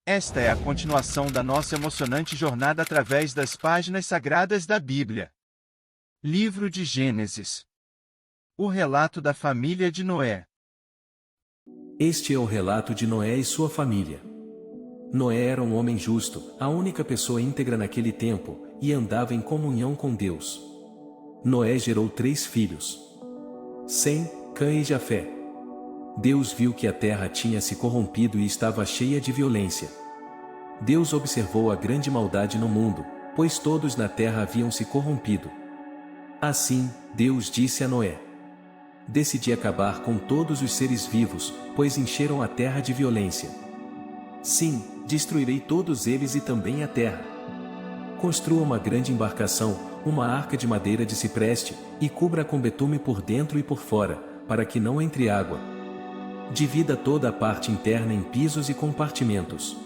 Esta é a continuação da nossa emocionante jornada através das páginas sagradas da Bíblia. Livro de Gênesis. O relato da família de Noé. Este é o relato de Noé e sua família. Noé era um homem justo, a única pessoa íntegra naquele tempo, e andava em comunhão com Deus. Noé gerou 3 filhos: Sem, Cã e Jafé. Deus viu que a terra tinha se corrompido e estava cheia de violência. Deus observou a grande maldade no mundo, pois todos na terra haviam se corrompido. Assim, Deus disse a Noé: Decidi acabar com todos os seres vivos, pois encheram a terra de violência. Sim, destruirei todos eles e também a terra. Construa uma grande embarcação, uma arca de madeira de cipreste, e cubra com betume por dentro e por fora, para que não entre água. Divida toda a parte interna em pisos e compartimentos.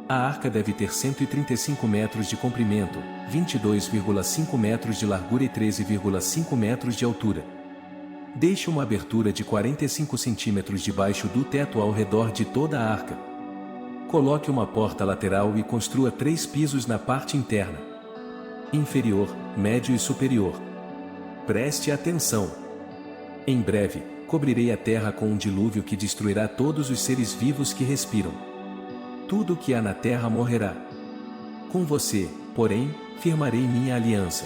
A arca deve ter 135 metros de comprimento, 22,5 metros de largura e 13,5 metros de altura. Deixe uma abertura de 45 centímetros debaixo do teto ao redor de toda a arca. Coloque uma porta lateral e construa 3 pisos na parte interna: inferior, médio e superior. Preste atenção! Em breve, cobrirei a terra com um dilúvio que destruirá todos os seres vivos que respiram. Tudo o que há na terra morrerá. Com você, porém, firmarei minha aliança.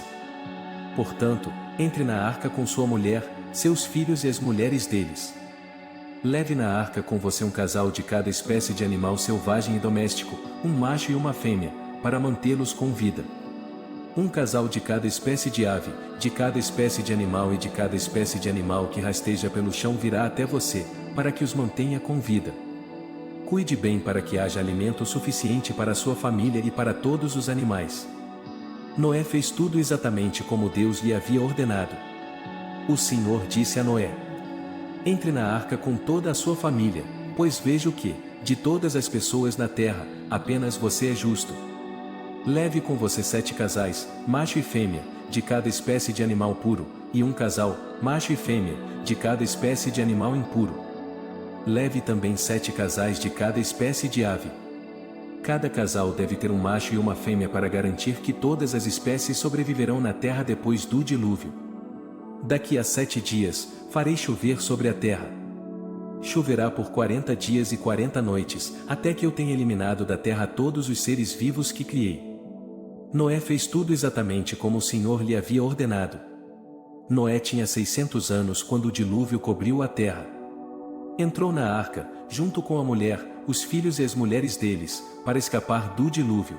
Portanto, entre na arca com sua mulher, seus filhos e as mulheres deles. Leve na arca com você um casal de cada espécie de animal selvagem e doméstico, um macho e uma fêmea, para mantê-los com vida. Um casal de cada espécie de ave, de cada espécie de animal e de cada espécie de animal que rasteja pelo chão virá até você, para que os mantenha com vida. Cuide bem para que haja alimento suficiente para sua família e para todos os animais. Noé fez tudo exatamente como Deus lhe havia ordenado. O Senhor disse a Noé: Entre na arca com toda a sua família, pois vejo que, de todas as pessoas na terra, apenas você é justo. Leve com você 7 casais, macho e fêmea, de cada espécie de animal puro, e um casal, macho e fêmea, de cada espécie de animal impuro. Leve também 7 casais de cada espécie de ave. Cada casal deve ter um macho e uma fêmea para garantir que todas as espécies sobreviverão na terra depois do dilúvio. Daqui a 7 dias, farei chover sobre a terra. Choverá por 40 dias e 40 noites, até que eu tenha eliminado da terra todos os seres vivos que criei. Noé fez tudo exatamente como o Senhor lhe havia ordenado. Noé tinha 600 anos quando o dilúvio cobriu a terra. Entrou na arca, junto com a mulher, os filhos e as mulheres deles, para escapar do dilúvio.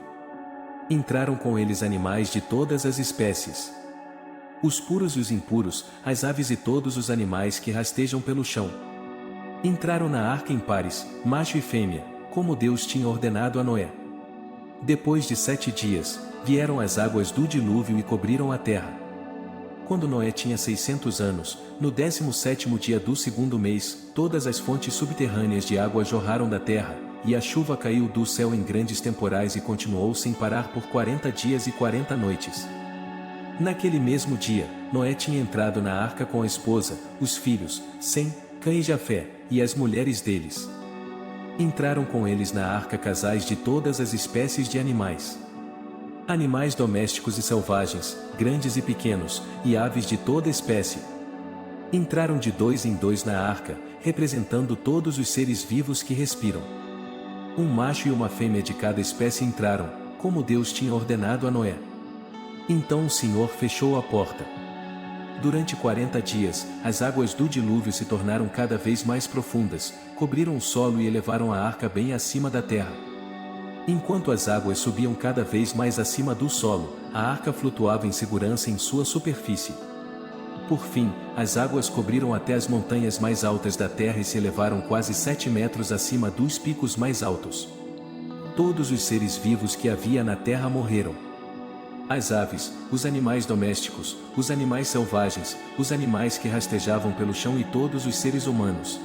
Entraram com eles animais de todas as espécies: os puros e os impuros, as aves e todos os animais que rastejam pelo chão. Entraram na arca em pares, macho e fêmea, como Deus tinha ordenado a Noé. Depois de 7 dias, vieram as águas do dilúvio e cobriram a terra. Quando Noé tinha 600 anos, no 17º dia do 2º mês, todas as fontes subterrâneas de água jorraram da terra, e a chuva caiu do céu em grandes temporais e continuou sem parar por 40 dias e 40 noites. Naquele mesmo dia, Noé tinha entrado na arca com a esposa, os filhos, Sem, Cã e Jafé, e as mulheres deles. Entraram com eles na arca casais de todas as espécies de animais. Animais domésticos e selvagens, grandes e pequenos, e aves de toda espécie. Entraram de 2 em 2 na arca, representando todos os seres vivos que respiram. Um macho e uma fêmea de cada espécie entraram, como Deus tinha ordenado a Noé. Então o Senhor fechou a porta. Durante 40 dias, as águas do dilúvio se tornaram cada vez mais profundas, cobriram o solo e elevaram a arca bem acima da terra. Enquanto as águas subiam cada vez mais acima do solo, a arca flutuava em segurança em sua superfície. Por fim, as águas cobriram até as montanhas mais altas da terra e se elevaram quase 7 metros acima dos picos mais altos. Todos os seres vivos que havia na terra morreram. As aves, os animais domésticos, os animais selvagens, os animais que rastejavam pelo chão e todos os seres humanos.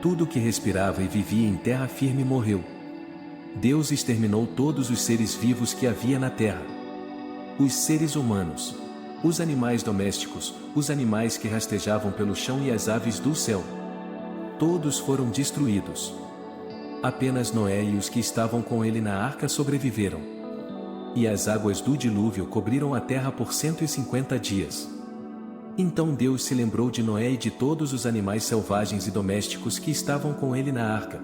Tudo que respirava e vivia em terra firme morreu. Deus exterminou todos os seres vivos que havia na terra. Os seres humanos, os animais domésticos, os animais que rastejavam pelo chão e as aves do céu. Todos foram destruídos. Apenas Noé e os que estavam com ele na arca sobreviveram. E as águas do dilúvio cobriram a terra por 150 dias. Então Deus se lembrou de Noé e de todos os animais selvagens e domésticos que estavam com ele na arca.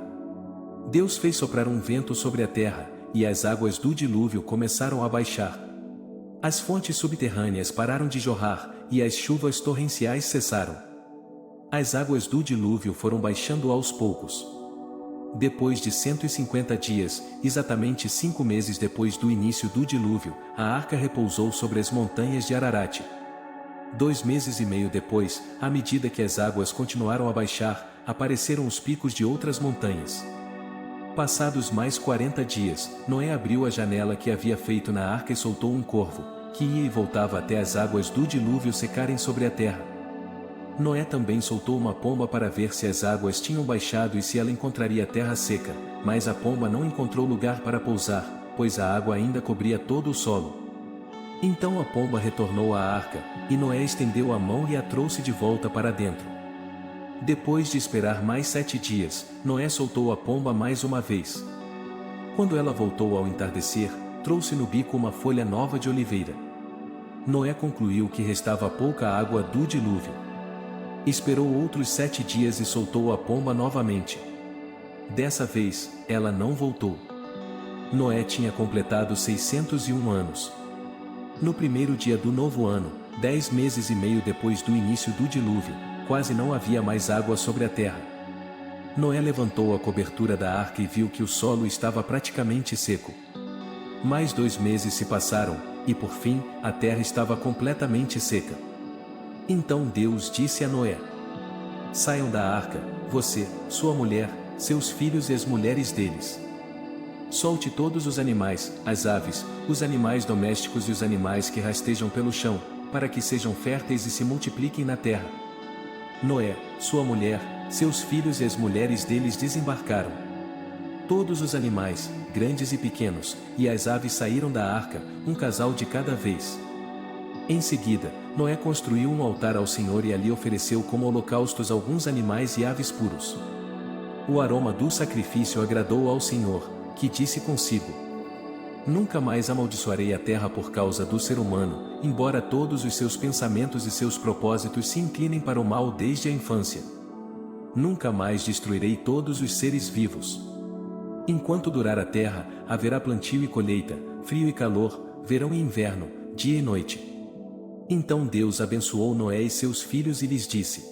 Deus fez soprar um vento sobre a terra, e as águas do dilúvio começaram a baixar. As fontes subterrâneas pararam de jorrar, e as chuvas torrenciais cessaram. As águas do dilúvio foram baixando aos poucos. Depois de 150 dias, exatamente 5 meses depois do início do dilúvio, a arca repousou sobre as montanhas de Ararat. 2 meses e meio depois, à medida que as águas continuaram a baixar, apareceram os picos de outras montanhas. Passados mais 40 dias, Noé abriu a janela que havia feito na arca e soltou um corvo, que ia e voltava até as águas do dilúvio secarem sobre a terra. Noé também soltou uma pomba para ver se as águas tinham baixado e se ela encontraria terra seca, mas a pomba não encontrou lugar para pousar, pois a água ainda cobria todo o solo. Então a pomba retornou à arca, e Noé estendeu a mão e a trouxe de volta para dentro. Depois de esperar mais 7 dias, Noé soltou a pomba mais uma vez. Quando ela voltou ao entardecer, trouxe no bico uma folha nova de oliveira. Noé concluiu que restava pouca água do dilúvio. Esperou outros 7 dias e soltou a pomba novamente. Dessa vez, ela não voltou. Noé tinha completado 601 anos. No primeiro dia do novo ano, 10 meses e meio depois do início do dilúvio, quase não havia mais água sobre a terra. Noé levantou a cobertura da arca e viu que o solo estava praticamente seco. Mais 2 meses se passaram, e por fim, a terra estava completamente seca. Então Deus disse a Noé: Saiam da arca, você, sua mulher, seus filhos e as mulheres deles. Solte todos os animais, as aves, os animais domésticos e os animais que rastejam pelo chão, para que sejam férteis e se multipliquem na terra. Noé, sua mulher, seus filhos e as mulheres deles desembarcaram. Todos os animais, grandes e pequenos, e as aves saíram da arca, um casal de cada vez. Em seguida, Noé construiu um altar ao Senhor e ali ofereceu como holocaustos alguns animais e aves puros. O aroma do sacrifício agradou ao Senhor, que disse consigo: Nunca mais amaldiçoarei a terra por causa do ser humano, embora todos os seus pensamentos e seus propósitos se inclinem para o mal desde a infância. Nunca mais destruirei todos os seres vivos. Enquanto durar a terra, haverá plantio e colheita, frio e calor, verão e inverno, dia e noite. Então Deus abençoou Noé e seus filhos e lhes disse: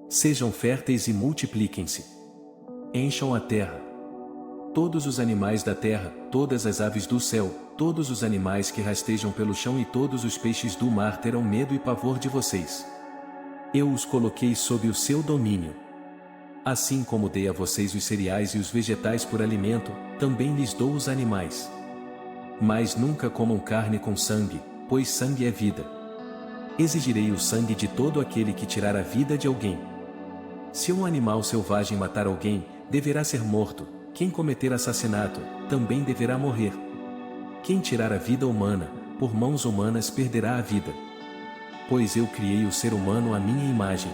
Sejam férteis e multipliquem-se. Encham a terra. Todos os animais da terra, todas as aves do céu, todos os animais que rastejam pelo chão e todos os peixes do mar terão medo e pavor de vocês. Eu os coloquei sob o seu domínio. Assim como dei a vocês os cereais e os vegetais por alimento, também lhes dou os animais. Mas nunca comam carne com sangue, pois sangue é vida. Exigirei o sangue de todo aquele que tirar a vida de alguém. Se um animal selvagem matar alguém, deverá ser morto. Quem cometer assassinato, também deverá morrer. Quem tirar a vida humana, por mãos humanas perderá a vida. Pois eu criei o ser humano à minha imagem.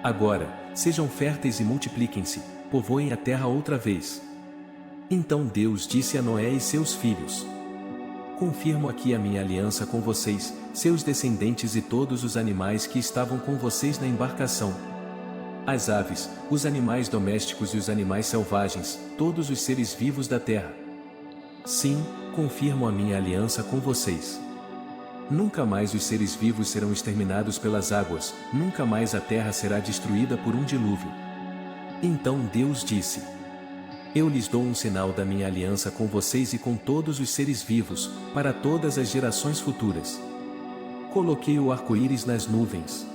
Agora, sejam férteis e multipliquem-se, povoem a terra outra vez. Então Deus disse a Noé e seus filhos: Confirmo aqui a minha aliança com vocês, seus descendentes e todos os animais que estavam com vocês na embarcação. As aves, os animais domésticos e os animais selvagens, todos os seres vivos da terra. Sim, confirmo a minha aliança com vocês. Nunca mais os seres vivos serão exterminados pelas águas, nunca mais a terra será destruída por um dilúvio. Então Deus disse: Eu lhes dou um sinal da minha aliança com vocês e com todos os seres vivos, para todas as gerações futuras. Coloquei o arco-íris nas nuvens.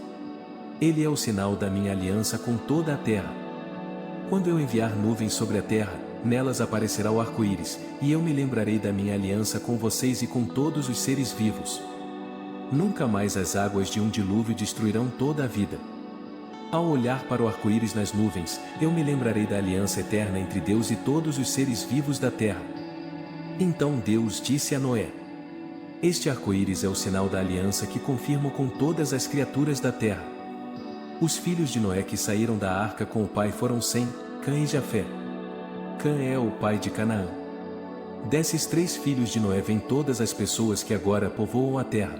Ele é o sinal da minha aliança com toda a terra. Quando eu enviar nuvens sobre a terra, nelas aparecerá o arco-íris, e eu me lembrarei da minha aliança com vocês e com todos os seres vivos. Nunca mais as águas de um dilúvio destruirão toda a vida. Ao olhar para o arco-íris nas nuvens, eu me lembrarei da aliança eterna entre Deus e todos os seres vivos da terra. Então Deus disse a Noé: Este arco-íris é o sinal da aliança que confirmo com todas as criaturas da terra. Os filhos de Noé que saíram da arca com o pai foram Sem, Cã e Jafé. Cã é o pai de Canaã. Desses 3 filhos de Noé vêm todas as pessoas que agora povoam a terra.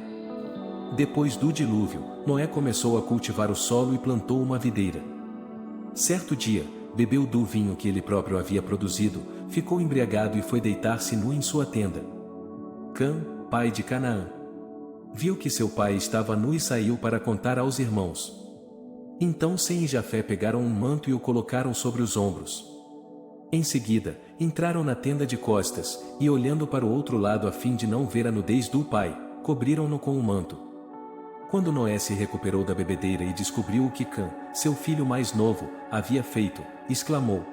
Depois do dilúvio, Noé começou a cultivar o solo e plantou uma videira. Certo dia, bebeu do vinho que ele próprio havia produzido, ficou embriagado e foi deitar-se nu em sua tenda. Cã, pai de Canaã, viu que seu pai estava nu e saiu para contar aos irmãos. Então Sem e Jafé pegaram um manto e o colocaram sobre os ombros. Em seguida, entraram na tenda de costas, e olhando para o outro lado a fim de não ver a nudez do pai, cobriram-no com o manto. Quando Noé se recuperou da bebedeira e descobriu o que Cã, seu filho mais novo, havia feito, exclamou: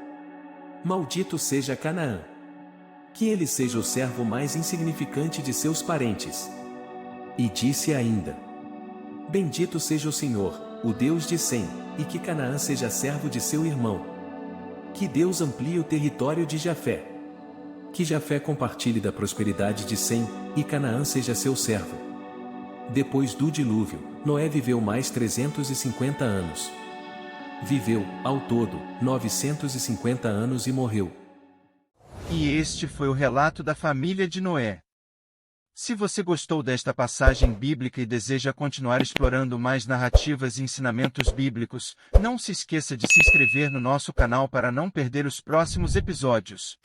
Maldito seja Canaã! Que ele seja o servo mais insignificante de seus parentes. E disse ainda: Bendito seja o Senhor, o Deus de Sem, e que Canaã seja servo de seu irmão. Que Deus amplie o território de Jafé. Que Jafé compartilhe da prosperidade de Sem, e Canaã seja seu servo. Depois do dilúvio, Noé viveu mais 350 anos. Viveu, ao todo, 950 anos e morreu. E este foi o relato da família de Noé. Se você gostou desta passagem bíblica e deseja continuar explorando mais narrativas e ensinamentos bíblicos, não se esqueça de se inscrever no nosso canal para não perder os próximos episódios.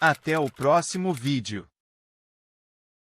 Até o próximo vídeo.